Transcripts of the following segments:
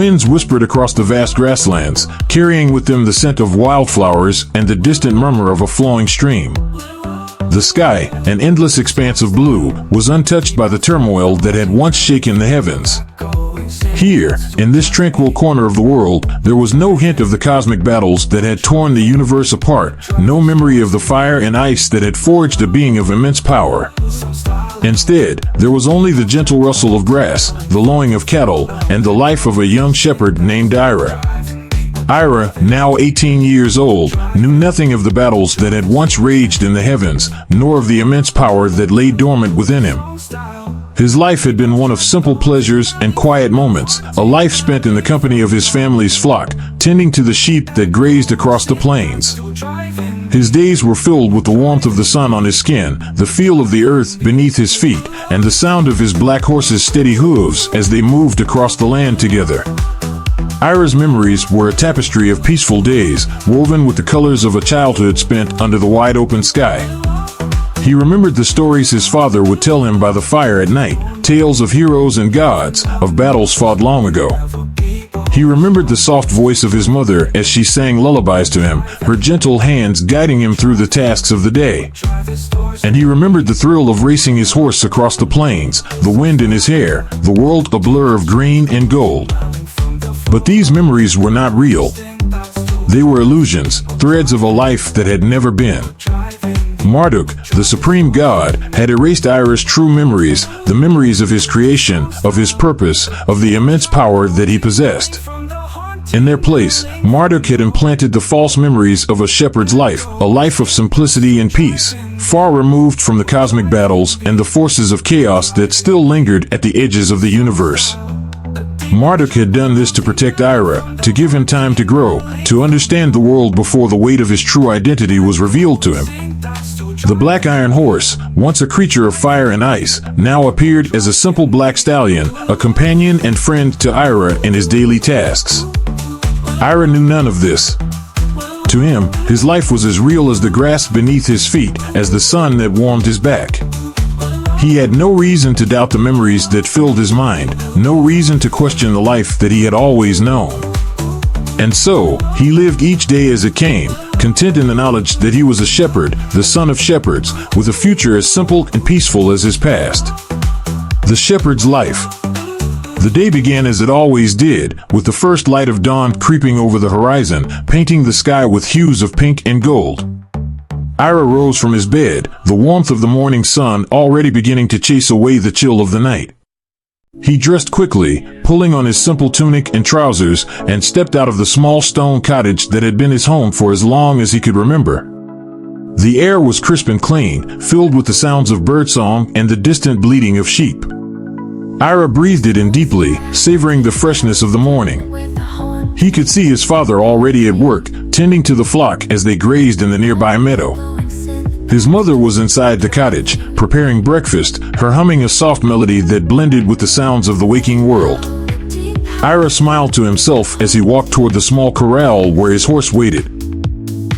winds whispered across the vast grasslands, carrying with them the scent of wildflowers and the distant murmur of a flowing stream. The sky, an endless expanse of blue, was untouched by the turmoil that had once shaken the heavens. Here, in this tranquil corner of the world, there was no hint of the cosmic battles that had torn the universe apart, no memory of the fire and ice that had forged a being of immense power. Instead, there was only the gentle rustle of grass, the lowing of cattle, and the life of a young shepherd named Ira. Ira, now 18 years old, knew nothing of the battles that had once raged in the heavens, nor of the immense power that lay dormant within him. His life had been one of simple pleasures and quiet moments, a life spent in the company of his family's flock, tending to the sheep that grazed across the plains. His days were filled with the warmth of the sun on his skin, the feel of the earth beneath his feet, and the sound of his black horse's steady hooves as they moved across the land together. Ira's memories were a tapestry of peaceful days, woven with the colors of a childhood spent under the wide open sky. He remembered the stories his father would tell him by the fire at night, tales of heroes and gods, of battles fought long ago. He remembered the soft voice of his mother as she sang lullabies to him, her gentle hands guiding him through the tasks of the day. And he remembered the thrill of racing his horse across the plains, the wind in his hair, the world a blur of green and gold. But these memories were not real. They were illusions, threads of a life that had never been. Marduk, the supreme god, had erased Ira's true memories, the memories of his creation, of his purpose, of the immense power that he possessed. In their place, Marduk had implanted the false memories of a shepherd's life, a life of simplicity and peace, far removed from the cosmic battles and the forces of chaos that still lingered at the edges of the universe. Marduk had done this to protect Ira, to give him time to grow, to understand the world before the weight of his true identity was revealed to him. The black iron horse, once a creature of fire and ice, now appeared as a simple black stallion, a companion and friend to Ira in his daily tasks. Ira knew none of this. To him, his life was as real as the grass beneath his feet, as the sun that warmed his back. He had no reason to doubt the memories that filled his mind, no reason to question the life that he had always known. And so, he lived each day as it came, content in the knowledge that he was a shepherd, the son of shepherds, with a future as simple and peaceful as his past. The shepherd's life. The day began as it always did, with the first light of dawn creeping over the horizon, painting the sky with hues of pink and gold. Ira rose from his bed, the warmth of the morning sun already beginning to chase away the chill of the night. He dressed quickly, pulling on his simple tunic and trousers, and stepped out of the small stone cottage that had been his home for as long as he could remember. The air was crisp and clean, filled with the sounds of birdsong and the distant bleating of sheep. Ira breathed it in deeply, savoring the freshness of the morning. He could see his father already at work, tending to the flock as they grazed in the nearby meadow. His mother was inside the cottage, preparing breakfast, her humming a soft melody that blended with the sounds of the waking world. Ira smiled to himself as he walked toward the small corral where his horse waited.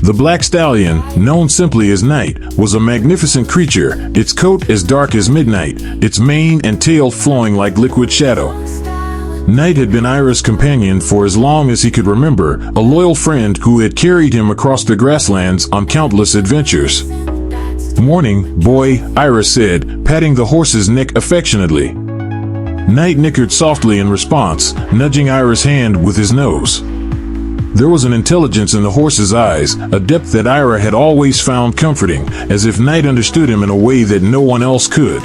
The black stallion, known simply as Night, was a magnificent creature, its coat as dark as midnight, its mane and tail flowing like liquid shadow. Night had been Ira's companion for as long as he could remember, a loyal friend who had carried him across the grasslands on countless adventures. "Morning, boy," Ira said, patting the horse's neck affectionately. Night nickered softly in response, nudging Ira's hand with his nose. There was an intelligence in the horse's eyes, a depth that Ira had always found comforting, as if Night understood him in a way that no one else could.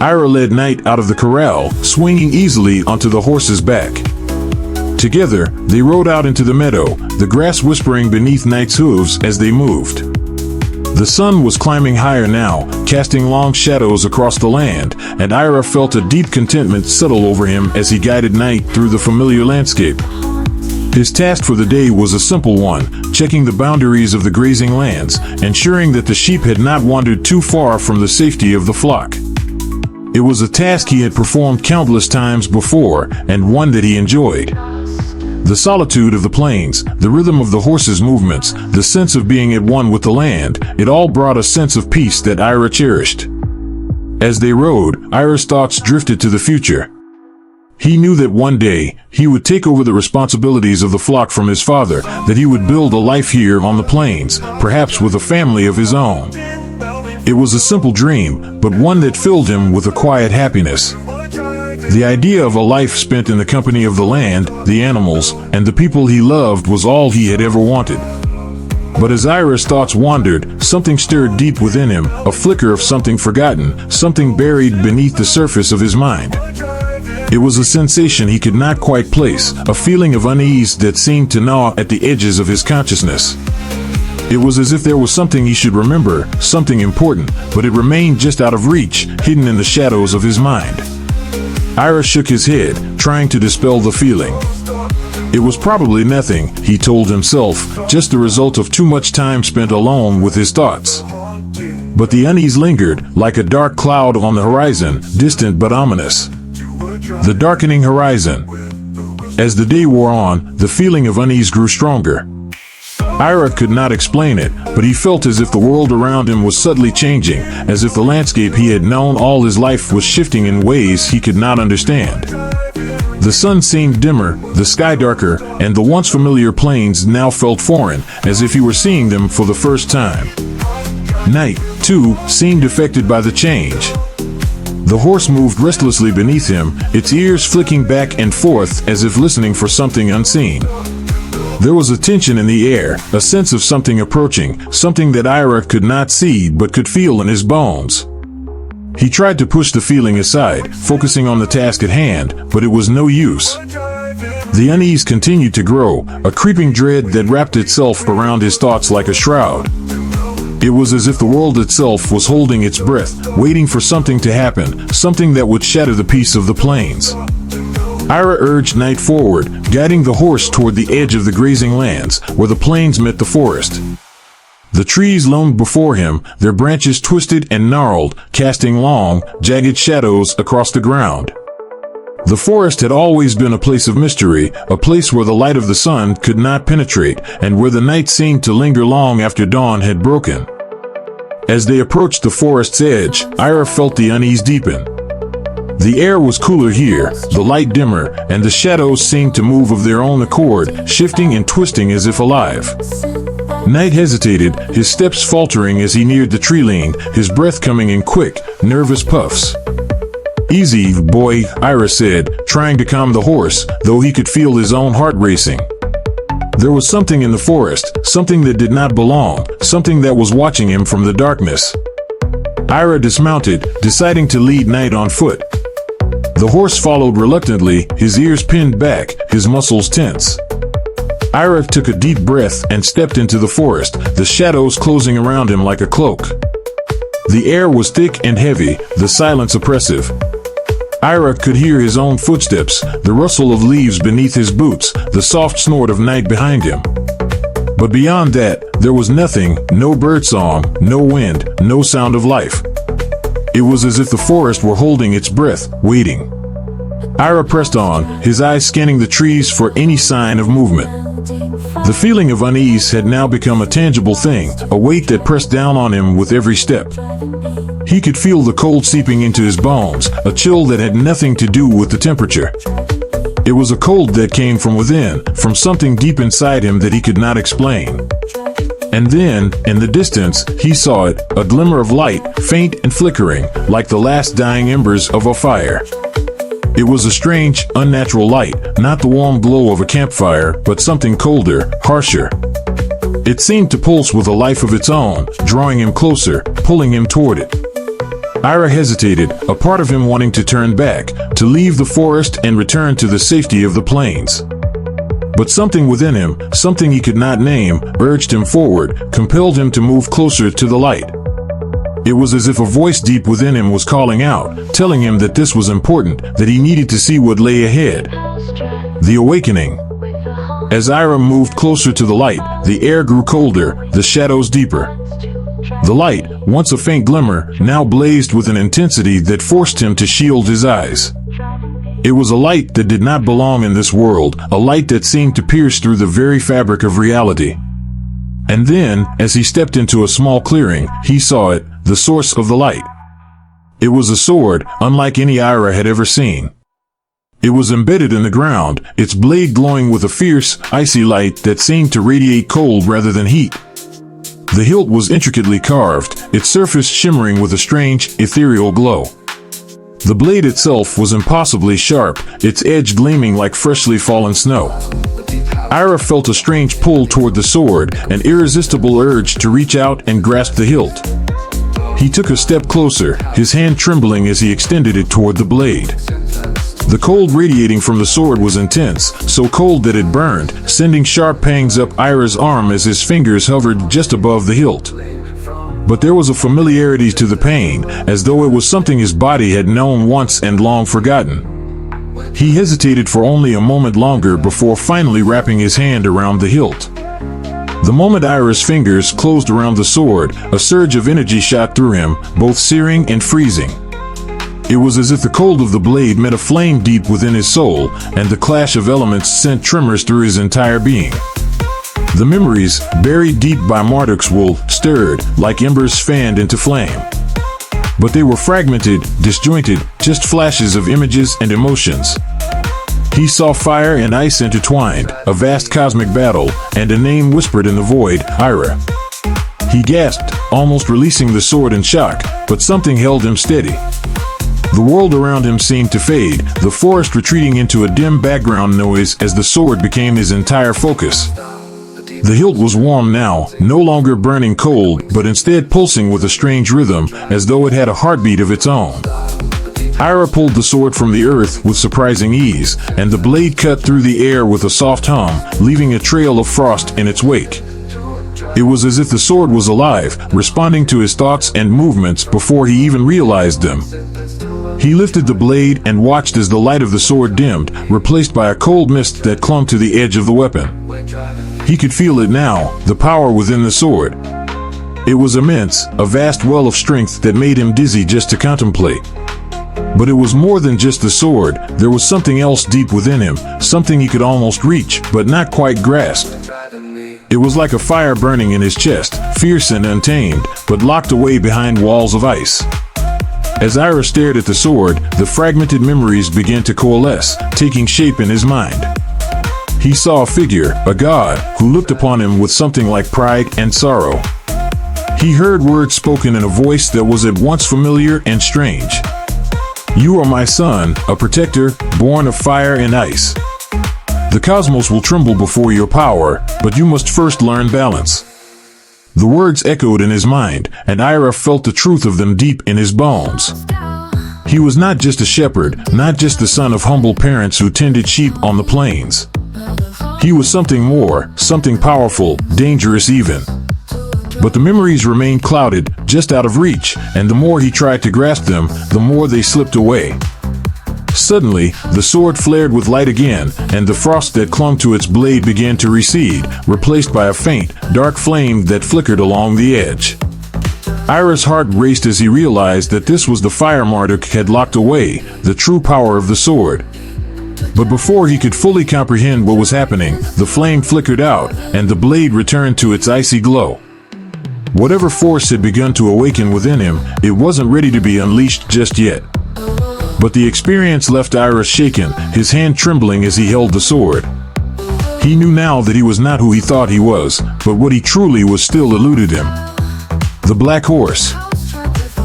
Ira led Night out of the corral, swinging easily onto the horse's back. Together, they rode out into the meadow, the grass whispering beneath Night's hooves as they moved. The sun was climbing higher now, casting long shadows across the land, and Ira felt a deep contentment settle over him as he guided Night through the familiar landscape. His task for the day was a simple one, checking the boundaries of the grazing lands, ensuring that the sheep had not wandered too far from the safety of the flock. It was a task he had performed countless times before, and one that he enjoyed. The solitude of the plains, the rhythm of the horse's movements, the sense of being at one with the land, it all brought a sense of peace that Ira cherished. As they rode, Ira's thoughts drifted to the future. He knew that one day, he would take over the responsibilities of the flock from his father, that he would build a life here on the plains, perhaps with a family of his own. It was a simple dream, but one that filled him with a quiet happiness. The idea of a life spent in the company of the land, the animals, and the people he loved was all he had ever wanted. But as Ira's thoughts wandered, something stirred deep within him, a flicker of something forgotten, something buried beneath the surface of his mind. It was a sensation he could not quite place, a feeling of unease that seemed to gnaw at the edges of his consciousness. It was as if there was something he should remember, something important, but it remained just out of reach, hidden in the shadows of his mind. Ira shook his head, trying to dispel the feeling. It was probably nothing, he told himself, just the result of too much time spent alone with his thoughts. But the unease lingered, like a dark cloud on the horizon, distant but ominous. The darkening horizon. As the day wore on, the feeling of unease grew stronger. Ira could not explain it, but he felt as if the world around him was subtly changing, as if the landscape he had known all his life was shifting in ways he could not understand. The sun seemed dimmer, the sky darker, and the once familiar plains now felt foreign, as if he were seeing them for the first time. Night, too, seemed affected by the change. The horse moved restlessly beneath him, its ears flicking back and forth as if listening for something unseen. There was a tension in the air, a sense of something approaching, something that Ira could not see but could feel in his bones. He tried to push the feeling aside, focusing on the task at hand, but it was no use. The unease continued to grow, a creeping dread that wrapped itself around his thoughts like a shroud. It was as if the world itself was holding its breath, waiting for something to happen, something that would shatter the peace of the plains. Ira urged Night forward, guiding the horse toward the edge of the grazing lands, where the plains met the forest. The trees loomed before him, their branches twisted and gnarled, casting long, jagged shadows across the ground. The forest had always been a place of mystery, a place where the light of the sun could not penetrate, and where the night seemed to linger long after dawn had broken. As they approached the forest's edge, Ira felt the unease deepen. The air was cooler here, the light dimmer, and the shadows seemed to move of their own accord, shifting and twisting as if alive. Night hesitated, his steps faltering as he neared the tree line, his breath coming in quick, nervous puffs. "Easy, boy," Ira said, trying to calm the horse, though he could feel his own heart racing. There was something in the forest, something that did not belong, something that was watching him from the darkness. Ira dismounted, deciding to lead Night on foot. The horse followed reluctantly, his ears pinned back, his muscles tense. Ira took a deep breath and stepped into the forest, the shadows closing around him like a cloak. The air was thick and heavy, the silence oppressive. Ira could hear his own footsteps, the rustle of leaves beneath his boots, the soft snort of night behind him. But beyond that, there was nothing, no birdsong, no wind, no sound of life. It was as if the forest were holding its breath, waiting. Ira pressed on, his eyes scanning the trees for any sign of movement. The feeling of unease had now become a tangible thing, a weight that pressed down on him with every step. He could feel the cold seeping into his bones, a chill that had nothing to do with the temperature. It was a cold that came from within, from something deep inside him that he could not explain. And then, in the distance, he saw it, a glimmer of light, faint and flickering, like the last dying embers of a fire. It was a strange, unnatural light, not the warm glow of a campfire, but something colder, harsher. It seemed to pulse with a life of its own, drawing him closer, pulling him toward it. Ira hesitated, a part of him wanting to turn back, to leave the forest and return to the safety of the plains. But something within him, something he could not name, urged him forward, compelled him to move closer to the light. It was as if a voice deep within him was calling out, telling him that this was important, that he needed to see what lay ahead. The awakening. As Ira moved closer to the light, the air grew colder, the shadows deeper. The light, once a faint glimmer, now blazed with an intensity that forced him to shield his eyes. It was a light that did not belong in this world, a light that seemed to pierce through the very fabric of reality. And then, as he stepped into a small clearing, he saw it, the source of the light. It was a sword, unlike any Ira had ever seen. It was embedded in the ground, its blade glowing with a fierce, icy light that seemed to radiate cold rather than heat. The hilt was intricately carved, its surface shimmering with a strange, ethereal glow. The blade itself was impossibly sharp, its edge gleaming like freshly fallen snow. Ira felt a strange pull toward the sword, an irresistible urge to reach out and grasp the hilt. He took a step closer, his hand trembling as he extended it toward the blade. The cold radiating from the sword was intense, so cold that it burned, sending sharp pangs up Ira's arm as his fingers hovered just above the hilt. But there was a familiarity to the pain, as though it was something his body had known once and long forgotten. He hesitated for only a moment longer before finally wrapping his hand around the hilt. The moment Ira's fingers closed around the sword, a surge of energy shot through him, both searing and freezing. It was as if the cold of the blade met a flame deep within his soul, and the clash of elements sent tremors through his entire being. The memories, buried deep by Marduk's wool, stirred, like embers fanned into flame. But they were fragmented, disjointed, just flashes of images and emotions. He saw fire and ice intertwined, a vast cosmic battle, and a name whispered in the void, Ira. He gasped, almost releasing the sword in shock, but something held him steady. The world around him seemed to fade, the forest retreating into a dim background noise as the sword became his entire focus. The hilt was warm now, no longer burning cold, but instead pulsing with a strange rhythm, as though it had a heartbeat of its own. Ira pulled the sword from the earth with surprising ease, and the blade cut through the air with a soft hum, leaving a trail of frost in its wake. It was as if the sword was alive, responding to his thoughts and movements before he even realized them. He lifted the blade and watched as the light of the sword dimmed, replaced by a cold mist that clung to the edge of the weapon. He could feel it now, the power within the sword. It was immense, a vast well of strength that made him dizzy just to contemplate. But it was more than just the sword, there was something else deep within him, something he could almost reach, but not quite grasp. It was like a fire burning in his chest, fierce and untamed, but locked away behind walls of ice. As Ira stared at the sword, the fragmented memories began to coalesce, taking shape in his mind. He saw a figure, a god, who looked upon him with something like pride and sorrow. He heard words spoken in a voice that was at once familiar and strange. "You are my son, a protector, born of fire and ice. The cosmos will tremble before your power, but you must first learn balance." The words echoed in his mind, and Ira felt the truth of them deep in his bones. He was not just a shepherd, not just the son of humble parents who tended sheep on the plains. He was something more, something powerful, dangerous even. But the memories remained clouded, just out of reach, and the more he tried to grasp them, the more they slipped away. Suddenly, the sword flared with light again, and the frost that clung to its blade began to recede, replaced by a faint, dark flame that flickered along the edge. Ira's heart raced as he realized that this was the fire Marduk had locked away, the true power of the sword. But before he could fully comprehend what was happening, the flame flickered out, and the blade returned to its icy glow. Whatever force had begun to awaken within him, it wasn't ready to be unleashed just yet. But the experience left Ira shaken, his hand trembling as he held the sword. He knew now that he was not who he thought he was, but what he truly was still eluded him. The Black Horse.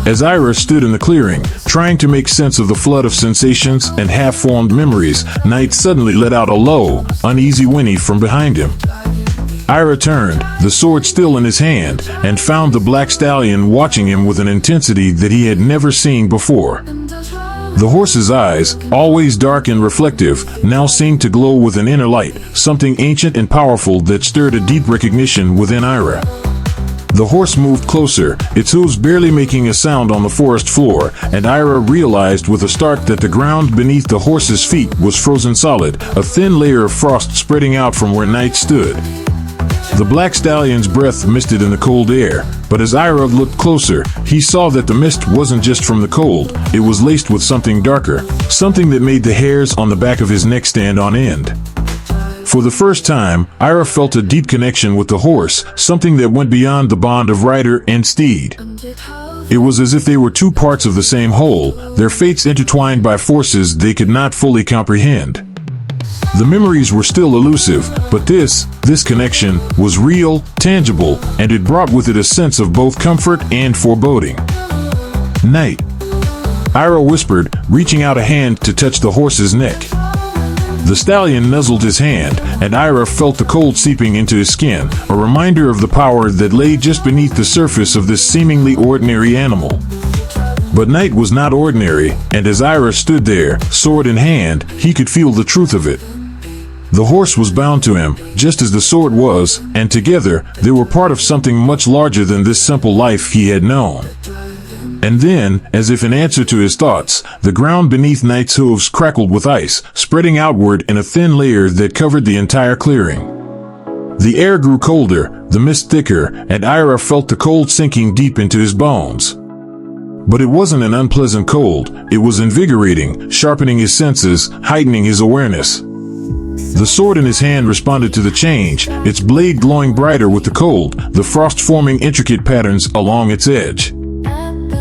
As Ira stood in the clearing, trying to make sense of the flood of sensations and half-formed memories, Night suddenly let out a low, uneasy whinny from behind him. Ira turned, the sword still in his hand, and found the black stallion watching him with an intensity that he had never seen before. The horse's eyes, always dark and reflective, now seemed to glow with an inner light, something ancient and powerful that stirred a deep recognition within Ira. The horse moved closer, its hooves barely making a sound on the forest floor, and Ira realized with a start that the ground beneath the horse's feet was frozen solid, a thin layer of frost spreading out from where Night stood. The black stallion's breath misted in the cold air, but as Ira looked closer, he saw that the mist wasn't just from the cold, it was laced with something darker, something that made the hairs on the back of his neck stand on end. For the first time, Ira felt a deep connection with the horse, something that went beyond the bond of rider and steed. It was as if they were two parts of the same whole, their fates intertwined by forces they could not fully comprehend. The memories were still elusive, but this connection was real, tangible, and it brought with it a sense of both comfort and foreboding. "Night," Ira whispered, reaching out a hand to touch the horse's neck. The stallion nuzzled his hand, and Ira felt the cold seeping into his skin, a reminder of the power that lay just beneath the surface of this seemingly ordinary animal. But Night was not ordinary, and as Ira stood there, sword in hand, he could feel the truth of it. The horse was bound to him, just as the sword was, and together, they were part of something much larger than this simple life he had known. And then, as if in answer to his thoughts, the ground beneath Night's hooves crackled with ice, spreading outward in a thin layer that covered the entire clearing. The air grew colder, the mist thicker, and Ira felt the cold sinking deep into his bones. But it wasn't an unpleasant cold, it was invigorating, sharpening his senses, heightening his awareness. The sword in his hand responded to the change, its blade glowing brighter with the cold, the frost forming intricate patterns along its edge.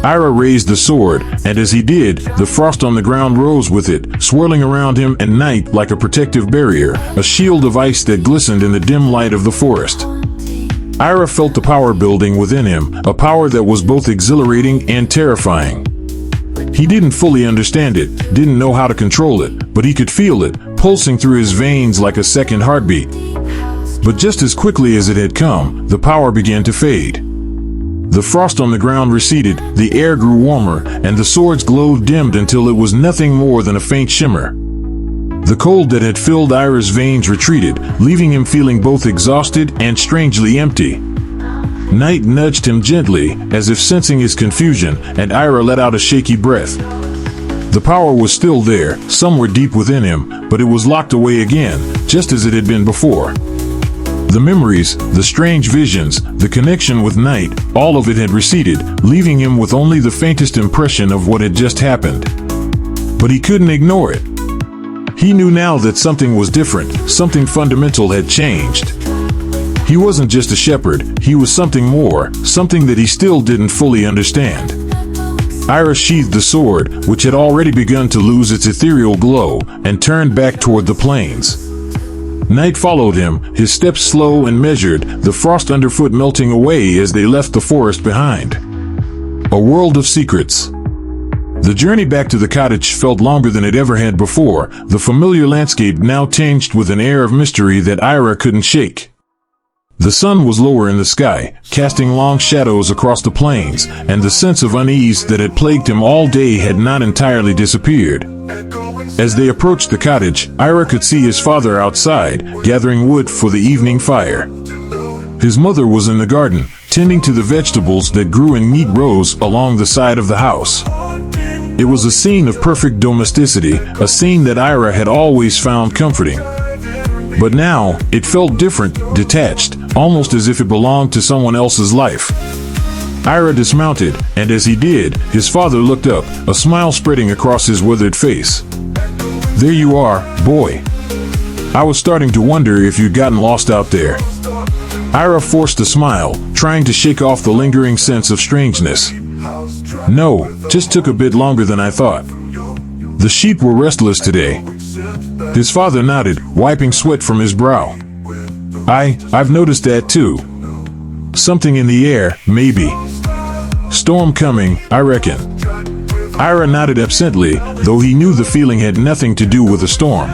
Ira raised the sword, and as he did, the frost on the ground rose with it, swirling around him and Night like a protective barrier, a shield of ice that glistened in the dim light of the forest. Ira felt the power building within him, a power that was both exhilarating and terrifying. He didn't fully understand it, didn't know how to control it, but he could feel it, pulsing through his veins like a second heartbeat. But just as quickly as it had come, the power began to fade. The frost on the ground receded, the air grew warmer, and the sword's glow dimmed until it was nothing more than a faint shimmer. The cold that had filled Ira's veins retreated, leaving him feeling both exhausted and strangely empty. Night nudged him gently, as if sensing his confusion, and Ira let out a shaky breath. The power was still there, somewhere deep within him, but it was locked away again, just as it had been before. The memories, the strange visions, the connection with Night, all of it had receded, leaving him with only the faintest impression of what had just happened. But he couldn't ignore it. He knew now that something was different, something fundamental had changed. He wasn't just a shepherd, he was something more, something that he still didn't fully understand. Ira sheathed the sword, which had already begun to lose its ethereal glow, and turned back toward the plains. Night followed him, his steps slow and measured, the frost underfoot melting away as they left the forest behind. A world of secrets. The journey back to the cottage felt longer than it ever had before, the familiar landscape now tinged with an air of mystery that Ira couldn't shake. The sun was lower in the sky, casting long shadows across the plains, and the sense of unease that had plagued him all day had not entirely disappeared. As they approached the cottage, Ira could see his father outside, gathering wood for the evening fire. His mother was in the garden, tending to the vegetables that grew in neat rows along the side of the house. It was a scene of perfect domesticity, a scene that Ira had always found comforting. But now, it felt different, detached, almost as if it belonged to someone else's life. Ira dismounted, and as he did, his father looked up, a smile spreading across his withered face. "There you are, boy. I was starting to wonder if you'd gotten lost out there." Ira forced a smile, trying to shake off the lingering sense of strangeness. "No, just took a bit longer than I thought. The sheep were restless today." His father nodded, wiping sweat from his brow. I've noticed that too. Something in the air, maybe. Storm coming, I reckon." Ira nodded absently, though he knew the feeling had nothing to do with a storm.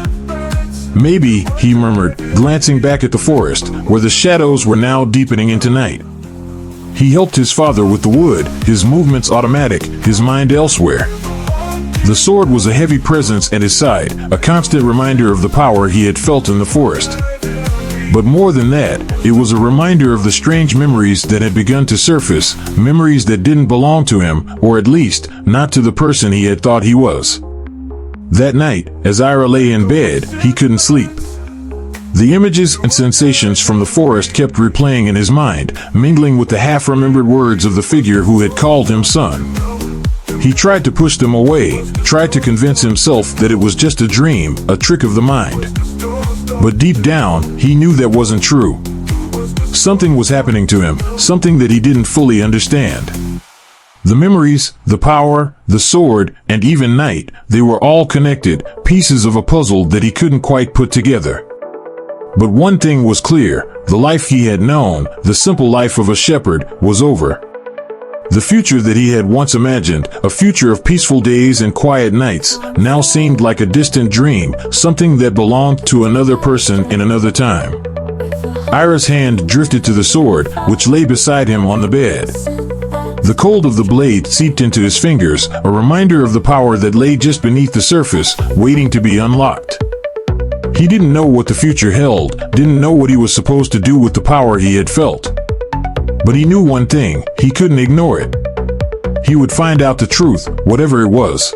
"Maybe," he murmured, glancing back at the forest, where the shadows were now deepening into night. He helped his father with the wood, his movements automatic, his mind elsewhere. The sword was a heavy presence at his side, a constant reminder of the power he had felt in the forest. But more than that, it was a reminder of the strange memories that had begun to surface, memories that didn't belong to him, or at least, not to the person he had thought he was. That night, as Ira lay in bed, he couldn't sleep. The images and sensations from the forest kept replaying in his mind, mingling with the half-remembered words of the figure who had called him son. He tried to push them away, tried to convince himself that it was just a dream, a trick of the mind. But deep down, he knew that wasn't true. Something was happening to him, something that he didn't fully understand. The memories, the power, the sword, and even night, they were all connected, pieces of a puzzle that he couldn't quite put together. But one thing was clear, the life he had known, the simple life of a shepherd, was over. The future that he had once imagined, a future of peaceful days and quiet nights, now seemed like a distant dream, something that belonged to another person in another time. Ira's hand drifted to the sword, which lay beside him on the bed. The cold of the blade seeped into his fingers, a reminder of the power that lay just beneath the surface, waiting to be unlocked. He didn't know what the future held, didn't know what he was supposed to do with the power he had felt. But he knew one thing, he couldn't ignore it. He would find out the truth, whatever it was.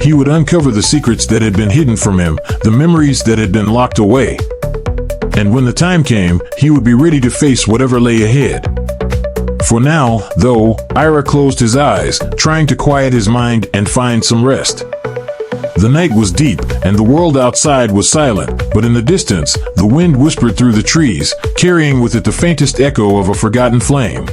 He would uncover the secrets that had been hidden from him, the memories that had been locked away. And when the time came, he would be ready to face whatever lay ahead. For now, though, Ira closed his eyes, trying to quiet his mind and find some rest. The night was deep, and the world outside was silent, but in the distance, the wind whispered through the trees, carrying with it the faintest echo of a forgotten flame.